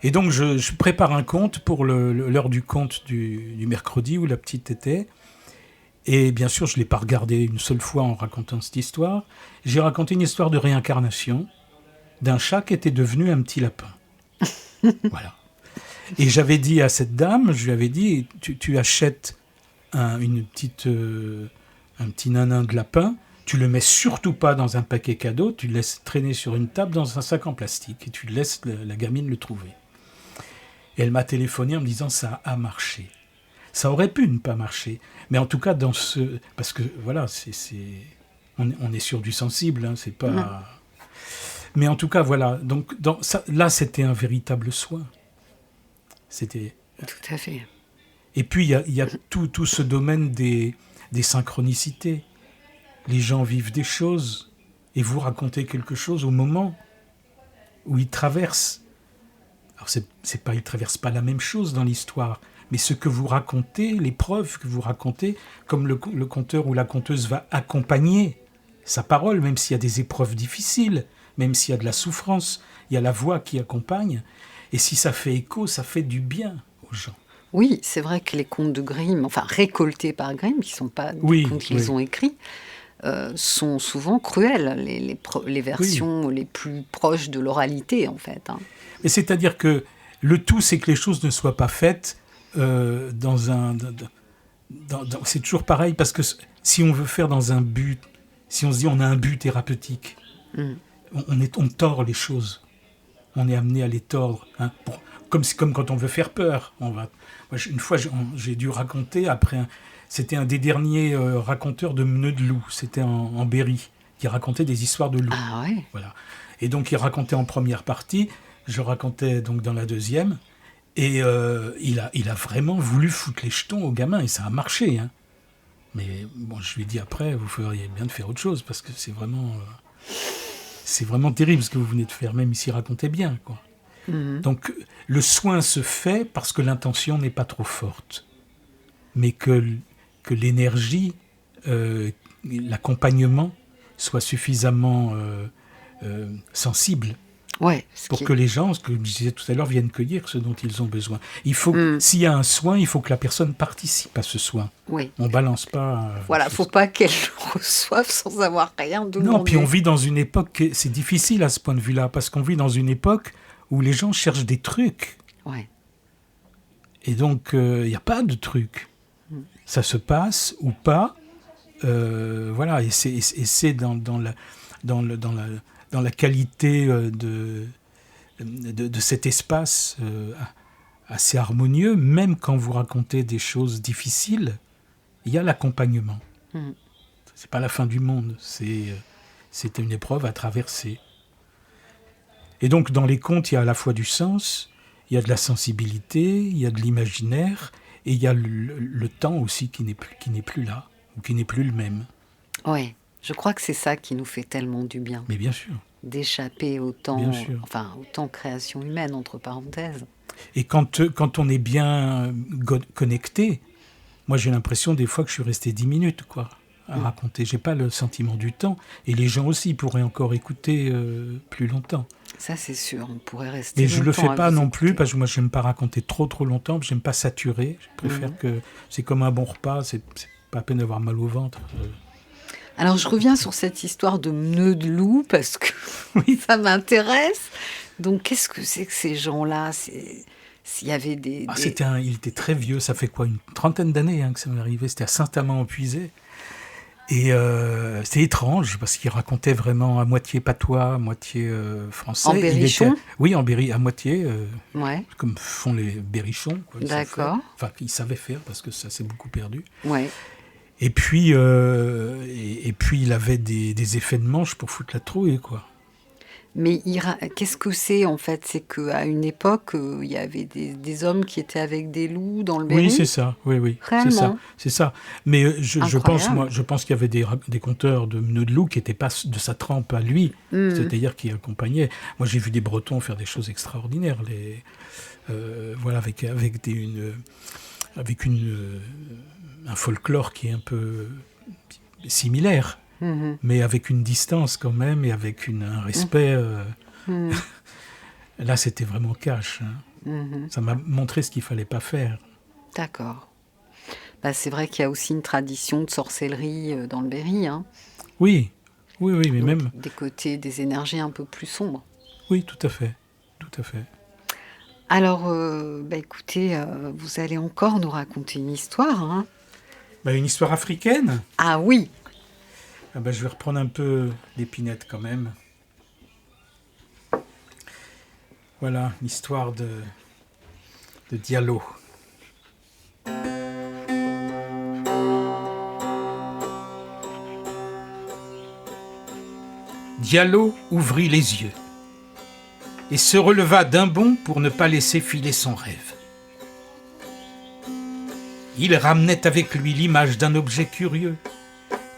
Et donc je prépare un conte pour l'heure du conte du mercredi où la petite était. Et bien sûr, je ne l'ai pas regardé une seule fois en racontant cette histoire. J'ai raconté une histoire de réincarnation d'un chat qui était devenu un petit lapin. Voilà. Et j'avais dit à cette dame, je lui avais dit: tu achètes un petit nanin de lapin, tu le mets surtout pas dans un paquet cadeau, tu le laisses traîner sur une table dans un sac en plastique et tu laisses la gamine le trouver. Et elle m'a téléphoné en me disant: ça a marché. Ça aurait pu ne pas marcher, mais en tout cas parce que voilà, on est sur du sensible, hein, c'est pas. Mais en tout cas voilà, donc là c'était un véritable soin. C'était. Tout à fait. Et puis il y a tout ce domaine des synchronicités. Les gens vivent des choses et vous racontez quelque chose au moment où ils traversent. Alors c'est pas, ils traversent pas la même chose dans l'histoire. Mais ce que vous racontez, les preuves que vous racontez, comme le conteur ou la conteuse va accompagner sa parole, même s'il y a des épreuves difficiles, même s'il y a de la souffrance, il y a la voix qui accompagne. Et si ça fait écho, ça fait du bien aux gens. Oui, c'est vrai que les contes de Grimm, enfin récoltés par Grimm, qui ne sont pas des contes qu'ils ont écrits, sont souvent cruels, les versions les plus proches de l'oralité, en fait. Hein. Et c'est-à-dire que le tout, c'est que les choses ne soient pas faites c'est toujours pareil, parce que si on veut faire dans un but, si on se dit on a un but thérapeutique, on tord les choses, on est amené à les tordre, hein, comme quand on veut faire peur. Une fois j'ai dû raconter c'était un des derniers raconteurs de Meneux de loup, c'était en Berry, qui racontait des histoires de loups. Ah ouais. Voilà. Et donc il racontait en première partie, je racontais donc dans la deuxième. Et il a vraiment voulu foutre les jetons au gamin, et ça a marché. Hein. Mais bon, je lui ai dit après, vous feriez bien de faire autre chose, parce que c'est vraiment terrible ce que vous venez de faire, même s'il racontait bien. Quoi. Donc le soin se fait parce que l'intention n'est pas trop forte, mais que l'énergie, l'accompagnement soit suffisamment sensible. Ouais, pour que les gens, ce que je disais tout à l'heure, viennent cueillir ce dont ils ont besoin. S'il y a un soin, il faut que la personne participe à ce soin. Oui. On ne balance pas... Voilà, il ne faut pas qu'elle le reçoive sans avoir rien demandé. Non, puis on vit dans une époque... C'est difficile à ce point de vue-là, parce qu'on vit dans une époque où les gens cherchent des trucs. Ouais. Et donc, il n'y a pas de trucs. Ça se passe ou pas. Voilà, et c'est dans la qualité de cet espace assez harmonieux, même quand vous racontez des choses difficiles, il y a l'accompagnement. C'est pas la fin du monde, c'est une épreuve à traverser. Et donc dans les contes, il y a à la fois du sens, il y a de la sensibilité, il y a de l'imaginaire, et il y a le temps aussi qui n'est plus là, ou qui n'est plus le même. Oui. Je crois que c'est ça qui nous fait tellement du bien. Mais bien sûr. D'échapper au temps création humaine, entre parenthèses. Et quand on est bien connecté, moi j'ai l'impression des fois que je suis resté 10 minutes à raconter. J'ai pas le sentiment du temps. Et les gens aussi pourraient encore écouter plus longtemps. Ça c'est sûr, on pourrait rester Mais je le fais pas non écouter. plus, parce que moi j'aime pas raconter trop longtemps, j'aime pas saturer. Je préfère que c'est comme un bon repas, c'est pas à peine d'avoir mal au ventre. Alors, je reviens sur cette histoire de nœud de loup parce que Oui. ça m'intéresse. Donc, qu'est-ce que c'est que ces gens-là? S'il y avait des... Il était très vieux, ça fait quoi, une trentaine d'années que ça m'est arrivé, c'était à Saint-Amand-en-Puisay. Et c'est étrange, parce qu'il racontait vraiment à moitié patois, à moitié français. En berrichon? Oui, à moitié, Ouais, comme font les berrichons. Quoi, ils savent d'accord. faire. Enfin, ils savaient faire, parce que ça s'est beaucoup perdu. Ouais. Et puis, il avait des effets de manche pour foutre la trouille, quoi. Mais qu'est-ce que c'est en fait? C'est qu'à une époque, il y avait des hommes qui étaient avec des loups dans le Berry? Oui, c'est ça. Oui, Réellement? c'est ça. Mais Incroyable. je pense qu'il y avait des conteurs de nœuds de loup qui n'étaient pas de sa trempe à lui, c'est-à-dire qui accompagnaient. Moi, j'ai vu des Bretons faire des choses extraordinaires. Voilà, avec un folklore qui est un peu similaire. Mhm. Mais avec une distance quand même et avec un respect. Mhm. Là, c'était vraiment cash. Mhm. Ça m'a montré ce qu'il fallait pas faire. D'accord. Bah, c'est vrai qu'il y a aussi une tradition de sorcellerie dans le Berry, hein. Oui, mais Donc, même. des côtés, des énergies un peu plus sombres. Oui, tout à fait. Alors, écoutez, vous allez encore nous raconter une histoire, hein? Une histoire africaine. Ah oui! Je vais reprendre un peu d'épinette quand même. Voilà, l'histoire de Diallo. Diallo ouvrit les yeux et se releva d'un bond pour ne pas laisser filer son rêve. Il ramenait avec lui l'image d'un objet curieux,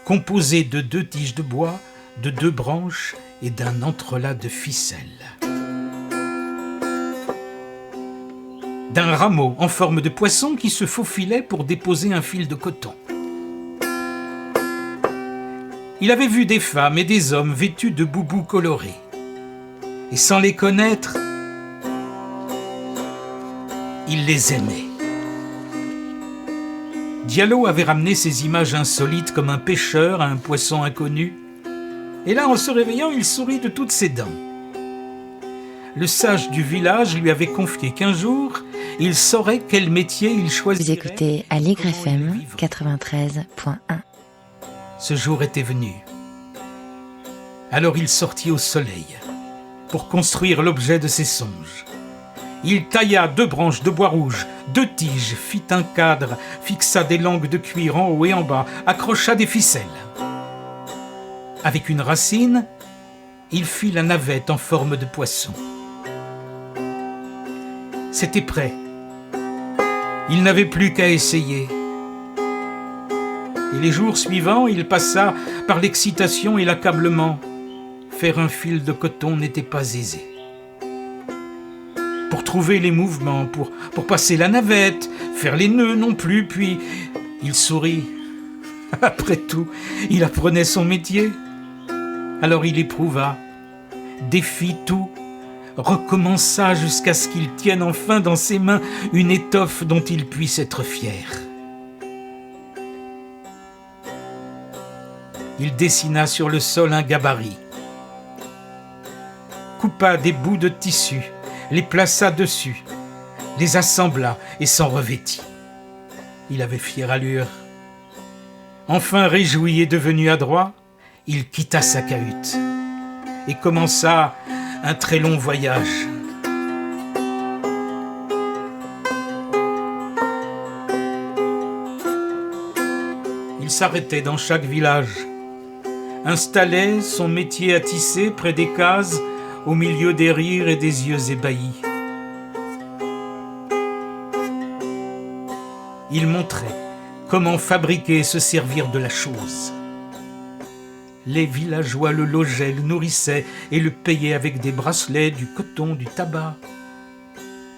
composé de 2 tiges de bois, de 2 branches et d'un entrelac de ficelles. D'un rameau en forme de poisson qui se faufilait pour déposer un fil de coton. Il avait vu des femmes et des hommes vêtus de boubous colorés. Et sans les connaître, il les aimait. Diallo avait ramené ces images insolites comme un pêcheur à un poisson inconnu. Et là, en se réveillant, il sourit de toutes ses dents. Le sage du village lui avait confié qu'un jour, il saurait quel métier il choisirait. Vous écoutez Aligre FM 93.1. Ce jour était venu. Alors il sortit au soleil pour construire l'objet de ses songes. Il tailla 2 branches de bois rouge, 2 tiges, fit un cadre, fixa des langues de cuir en haut et en bas, accrocha des ficelles. Avec une racine, il fit la navette en forme de poisson. C'était prêt. Il n'avait plus qu'à essayer. Et les jours suivants, il passa par l'excitation et l'accablement. Faire un fil de coton n'était pas aisé. Pour trouver les mouvements, pour passer la navette, faire les nœuds non plus, puis il sourit. Après tout, il apprenait son métier. Alors il éprouva, défit tout, recommença jusqu'à ce qu'il tienne enfin dans ses mains une étoffe dont il puisse être fier. Il dessina sur le sol un gabarit, coupa des bouts de tissu, les plaça dessus, les assembla et s'en revêtit. Il avait fière allure. Enfin réjoui et devenu adroit, il quitta sa cahute et commença un très long voyage. Il s'arrêtait dans chaque village, installait son métier à tisser près des cases, au milieu des rires et des yeux ébahis. Il montrait comment fabriquer et se servir de la chose. Les villageois le logeaient, le nourrissaient et le payaient avec des bracelets, du coton, du tabac.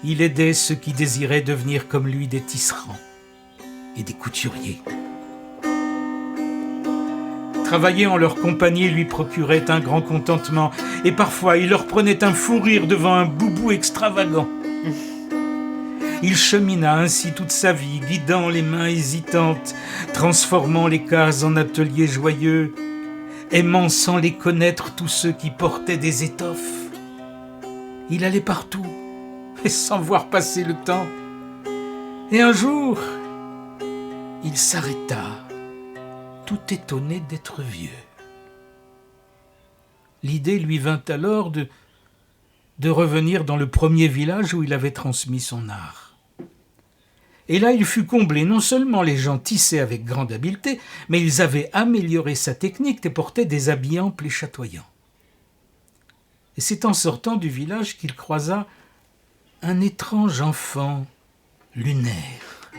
Il aidait ceux qui désiraient devenir comme lui des tisserands et des couturiers. Travailler en leur compagnie lui procurait un grand contentement et parfois il leur prenait un fou rire devant un boubou extravagant. Il chemina ainsi toute sa vie, guidant les mains hésitantes, transformant les cases en ateliers joyeux aimant sans les connaître tous ceux qui portaient des étoffes. Il allait partout, et sans voir passer le temps. Et un jour, il s'arrêta, tout étonné d'être vieux. L'idée lui vint alors de revenir dans le premier village où il avait transmis son art. Et là, il fut comblé. Non seulement les gens tissaient avec grande habileté, mais ils avaient amélioré sa technique et portaient des habits amples et chatoyants. Et c'est en sortant du village qu'il croisa un étrange enfant lunaire.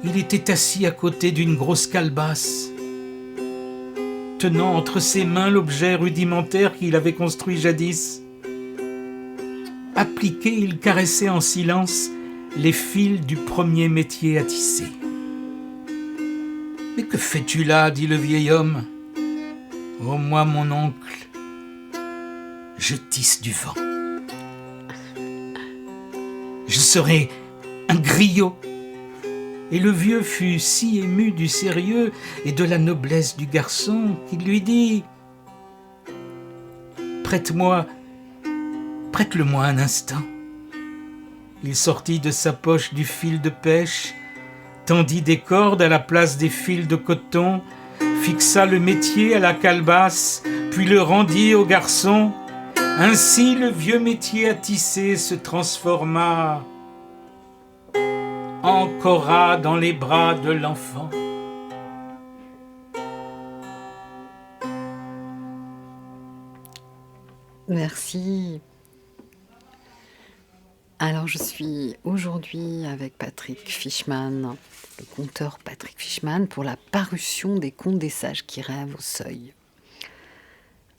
Il était assis à côté d'une grosse calebasse, tenant entre ses mains l'objet rudimentaire qu'il avait construit jadis. Appliqué, il caressait en silence les fils du premier métier à tisser. « Mais que fais-tu là » dit le vieil homme. « Oh, moi, mon oncle, je tisse du vent. Je serai un griot. » Et le vieux fut si ému du sérieux et de la noblesse du garçon qu'il lui dit « Prête-le-moi un instant. » Il sortit de sa poche du fil de pêche, tendit des cordes à la place des fils de coton, fixa le métier à la calebasse, puis le rendit au garçon. Ainsi le vieux métier à tisser se transforma en Cora dans les bras de l'enfant. Merci. Alors, je suis aujourd'hui avec Patrick Fischmann, le conteur Patrick Fischmann, pour la parution des Contes des Sages qui rêvent au Seuil.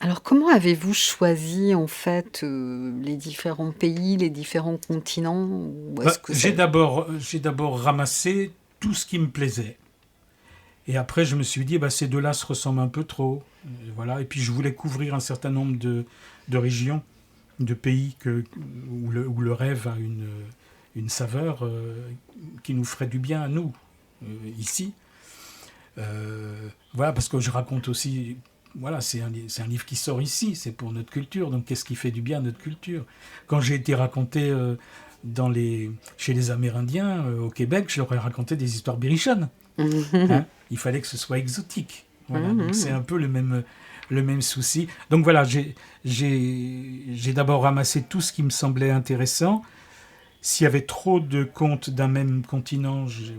Alors, comment avez-vous choisi, en fait, les différents pays, les différents continents J'ai d'abord ramassé tout ce qui me plaisait. Et après, je me suis dit, ces deux-là se ressemblent un peu trop. Voilà. Et puis, je voulais couvrir un certain nombre de régions, de pays où le rêve a une saveur qui nous ferait du bien à nous, ici. Voilà, parce que je raconte aussi... Voilà, c'est un livre qui sort ici, c'est pour notre culture. Donc, qu'est-ce qui fait du bien à notre culture ? Quand j'ai été raconté chez les Amérindiens, au Québec, je leur ai raconté des histoires berrichonnes. Hein ? Il fallait que ce soit exotique. Voilà, donc c'est un peu le même souci. Donc voilà, j'ai d'abord ramassé tout ce qui me semblait intéressant. S'il y avait trop de contes d'un même continent, j'ai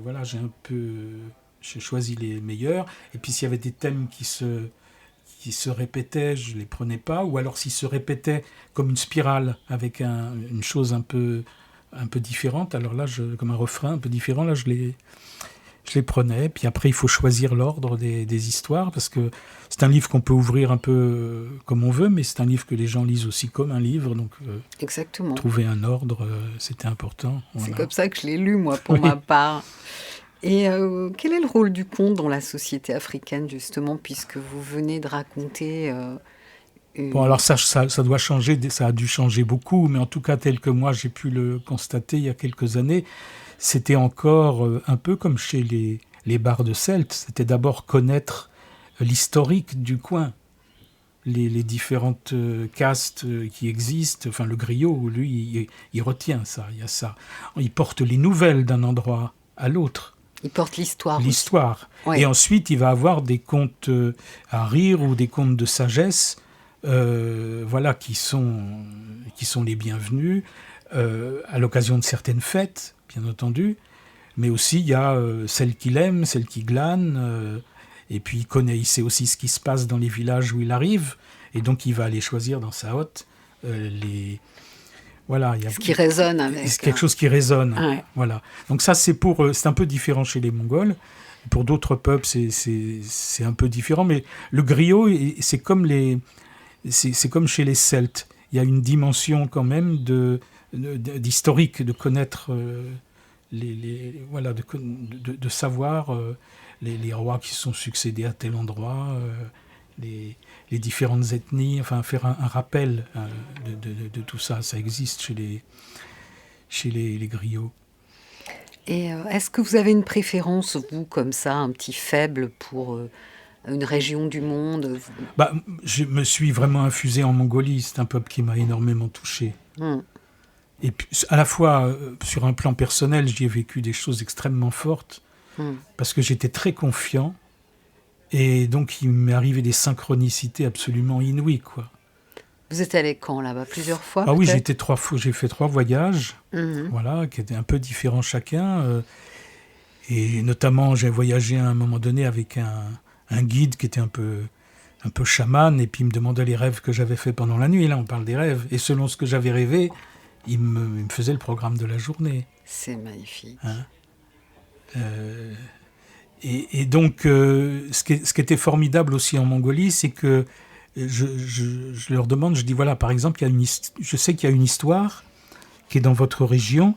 choisi les meilleurs. Et puis s'il y avait des thèmes qui se répétaient, je les prenais pas. Ou alors s'ils se répétaient comme une spirale avec une chose un peu différente, alors là, comme un refrain un peu différent, là, je les prenais. Puis après, il faut choisir l'ordre des histoires, parce que c'est un livre qu'on peut ouvrir un peu comme on veut, mais c'est un livre que les gens lisent aussi comme un livre. Donc, exactement. Trouver un ordre, c'était important. Voilà. C'est comme ça que je l'ai lu, moi, pour ma part. Et quel est le rôle du conte dans la société africaine, justement, puisque vous venez de raconter... Bon, alors ça doit changer, ça a dû changer beaucoup, mais en tout cas, tel que moi, j'ai pu le constater il y a quelques années, c'était encore un peu comme chez les bardes celtes. C'était d'abord connaître l'historique du coin, les différentes castes qui existent. Enfin, le griot, lui, il retient ça, il y a ça. Il porte les nouvelles d'un endroit à l'autre. Il porte l'histoire. L'histoire. Ouais. Et ensuite, il va avoir des contes à rire ou des contes de sagesse, voilà, qui sont les bienvenus à l'occasion de certaines fêtes, bien entendu, mais aussi il y a celle qu'il aime, celle qui glane, et puis il sait aussi ce qui se passe dans les villages où il arrive, et donc il va aller choisir dans sa hotte voilà, ce qui résonne avec... quelque chose qui résonne. Ouais. Voilà. Donc ça, c'est un peu différent chez les Mongols. Pour d'autres peuples, c'est un peu différent, mais le griot, c'est comme chez les Celtes. Il y a une dimension quand même d'historique, de connaître voilà, de savoir les rois qui se sont succédés à tel endroit, les différentes ethnies, enfin faire un rappel de tout ça. Ça existe chez les griots. Et est-ce que vous avez une préférence, vous, comme ça, un petit faible pour une région du monde? Je me suis vraiment infusé en Mongolie. C'est un peuple qui m'a énormément touché. Et puis, à la fois, sur un plan personnel, j'y ai vécu des choses extrêmement fortes, parce que j'étais très confiant, et donc il m'est arrivé des synchronicités absolument inouïes, quoi. Vous êtes allé quand, là-bas? Plusieurs fois? Oui, j'ai fait 3 voyages, voilà, qui étaient un peu différents chacun, et notamment j'ai voyagé à un moment donné avec un guide qui était un peu chaman, et puis il me demandait les rêves que j'avais fait pendant la nuit. Là, on parle des rêves, et selon ce que j'avais rêvé, il me faisait le programme de la journée. C'est magnifique. Et donc, ce qui était formidable aussi en Mongolie, c'est que je leur demande, je dis voilà, par exemple, je sais qu'il y a une histoire qui est dans votre région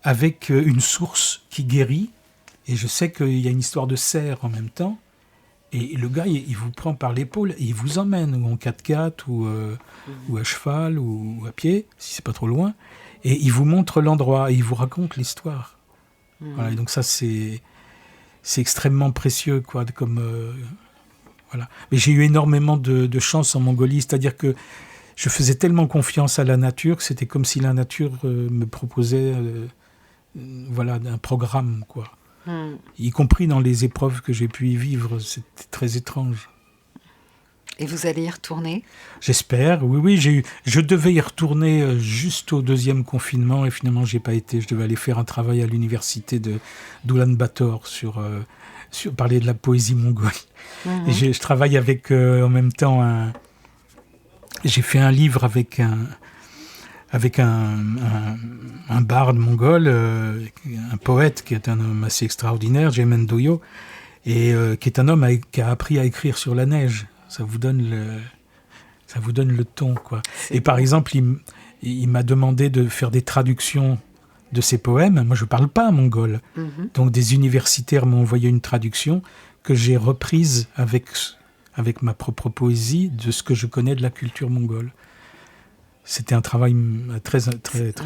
avec une source qui guérit, et je sais qu'il y a une histoire de cerf en même temps, et le gars, il vous prend par l'épaule et il vous emmène, ou en 4x4, ou à cheval, ou à pied, si c'est pas trop loin, et il vous montre l'endroit, et il vous raconte l'histoire. Voilà, et donc ça, c'est extrêmement précieux, quoi, voilà. Mais j'ai eu énormément de chance en Mongolie, c'est-à-dire que je faisais tellement confiance à la nature que c'était comme si la nature me proposait un programme, quoi. Y compris dans les épreuves que j'ai pu y vivre. C'était très étrange. Et vous allez y retourner? J'espère, oui. Je devais y retourner juste au 2e confinement, et finalement j'ai pas été. Je devais aller faire un travail à l'université d'Oulan-Bator sur parler de la poésie mongole. Et je travaille avec en même temps j'ai fait un livre avec un barde mongol, un poète qui est un homme assez extraordinaire, Jemen Doyo, et qui est un homme qui a appris à écrire sur la neige. Ça vous donne le ton, quoi. Et par exemple, il m'a demandé de faire des traductions de ses poèmes. Moi, je ne parle pas mongol. Donc, des universitaires m'ont envoyé une traduction que j'ai reprise avec ma propre poésie de ce que je connais de la culture mongole. C'était un travail très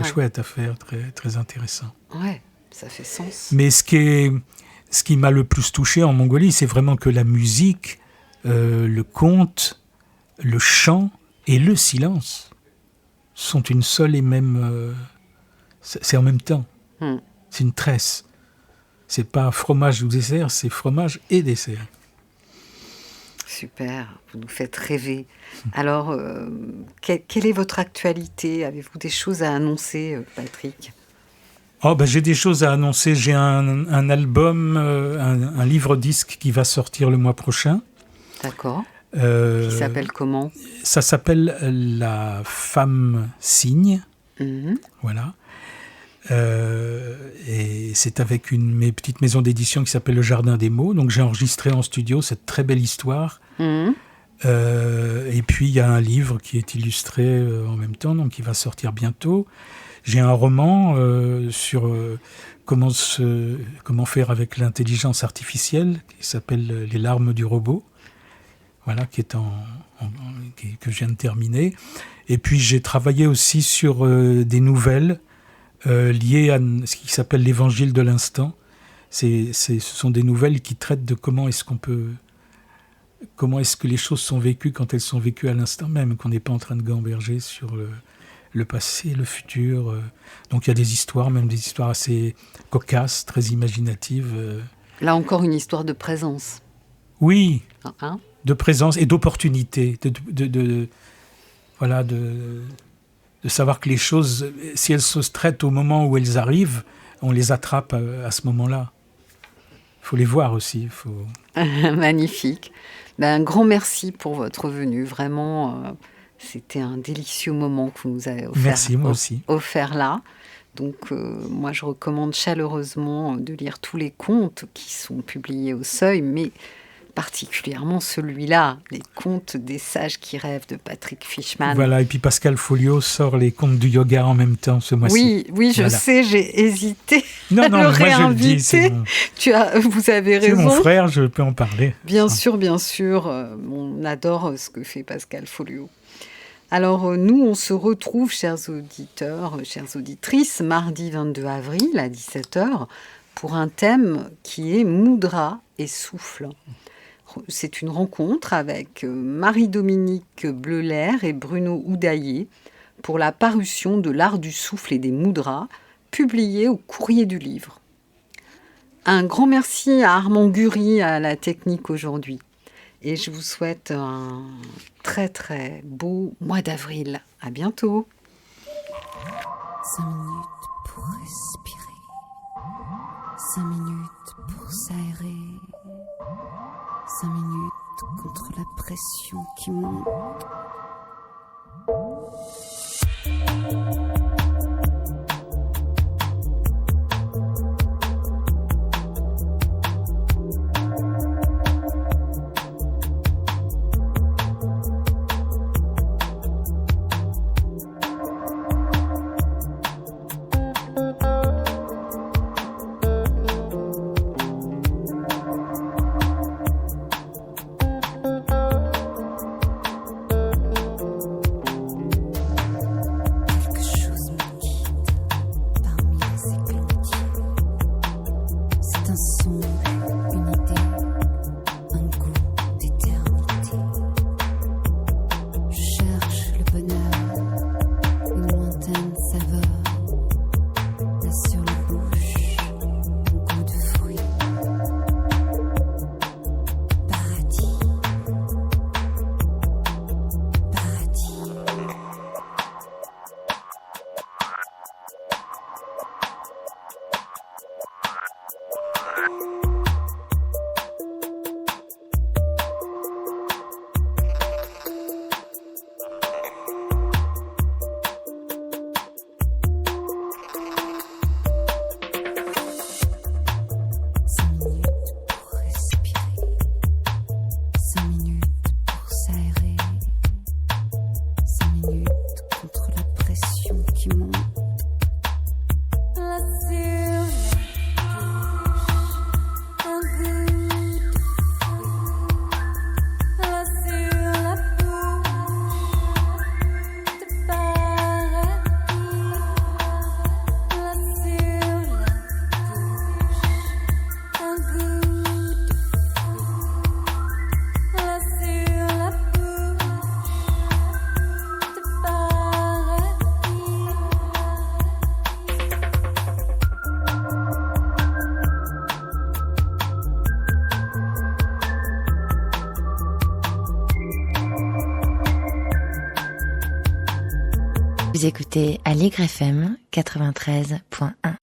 chouette à faire, très, très intéressant. Ouais, ça fait sens. Mais ce qui m'a le plus touché en Mongolie, c'est vraiment que la musique, le conte, le chant et le silence sont une seule et même... c'est en même temps. C'est une tresse. C'est pas fromage ou dessert, c'est fromage et dessert. Super, vous nous faites rêver. Alors, quelle est votre actualité? Avez-vous des choses à annoncer, Patrick? J'ai des choses à annoncer. J'ai un album, un livre-disque qui va sortir le mois prochain. D'accord. Qui s'appelle comment? Ça s'appelle La femme cygne. Voilà. Et c'est avec une petite maison d'édition qui s'appelle Le Jardin des mots. Donc j'ai enregistré en studio cette très belle histoire. Et puis il y a un livre qui est illustré en même temps, donc qui va sortir bientôt. J'ai un roman sur comment faire avec l'intelligence artificielle, qui s'appelle Les larmes du robot. Voilà, que je viens de terminer. Et puis j'ai travaillé aussi sur des nouvelles liées à ce qui s'appelle l'évangile de l'instant. Ce sont des nouvelles qui traitent de comment est-ce que les choses sont vécues quand elles sont vécues à l'instant même, qu'on n'est pas en train de gamberger sur le passé, le futur. Donc il y a des histoires, même des histoires assez cocasses, très imaginatives. Là encore une histoire de présence. Oui, de présence et d'opportunité, de savoir que les choses, si elles se traitent au moment où elles arrivent, on les attrape à ce moment-là. Il faut les voir aussi. Magnifique. Un grand merci pour votre venue. Vraiment, c'était un délicieux moment que vous nous avez offert. Merci, moi aussi. Offert là. Donc, moi, je recommande chaleureusement de lire tous les contes qui sont publiés au Seuil, mais particulièrement celui-là, Les contes des sages qui rêvent de Patrick Fischmann. Voilà, et puis Pascal Folio sort Les contes du yoga en même temps ce mois-ci. Oui, je sais, j'ai hésité à le réinviter. Moi je le dis, c'est bon. Vous avez raison. C'est mon frère, je peux en parler. Bien sûr, on adore ce que fait Pascal Folio. Alors, nous, on se retrouve, chers auditeurs, chères auditrices, mardi 22 avril à 17h pour un thème qui est Mudra et souffle. C'est une rencontre avec Marie-Dominique Bleuler et Bruno Houdaillé pour la parution de l'art du souffle et des mudras, publié au Courrier du Livre. Un grand merci à Armand Gury à la technique aujourd'hui. Et je vous souhaite un très très beau mois d'avril. À bientôt. 5 minutes pour respirer. 5 minutes pour s'aérer. 5 minutes contre la pression qui monte. Vous écoutez Aligre FM 93.1.